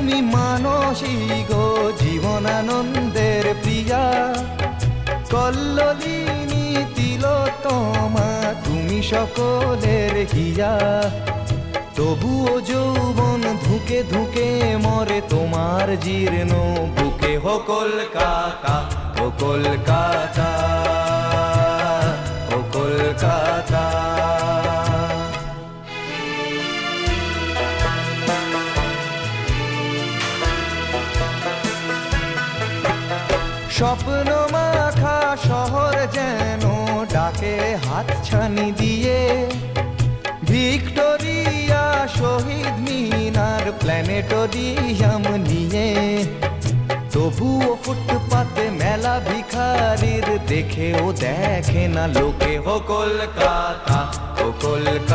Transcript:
তুমি মানসিক জীবনানন্দের প্রিয়া, কল্লোলিনী তিলোত্তমা তুমি সকলের হিয়া। তবুও যৌবন ধুকে ধুকে মরে তোমার জীর্ণ বুকে। হো কলকাতা, ও কলকাতা, ও কলকাতা। স্বপ্ন মাখা শহর যেন ডাকে হাতছানি দিয়ে, ভিক্টোরিয়া, শহীদ মিনার, প্ল্যানেটোরিয়াম নিয়ে। তবুও ফুটপাতে মেলা ভিখারির দেখেও দেখে না লোকে। হো কলকাতা, ও কলকাতা।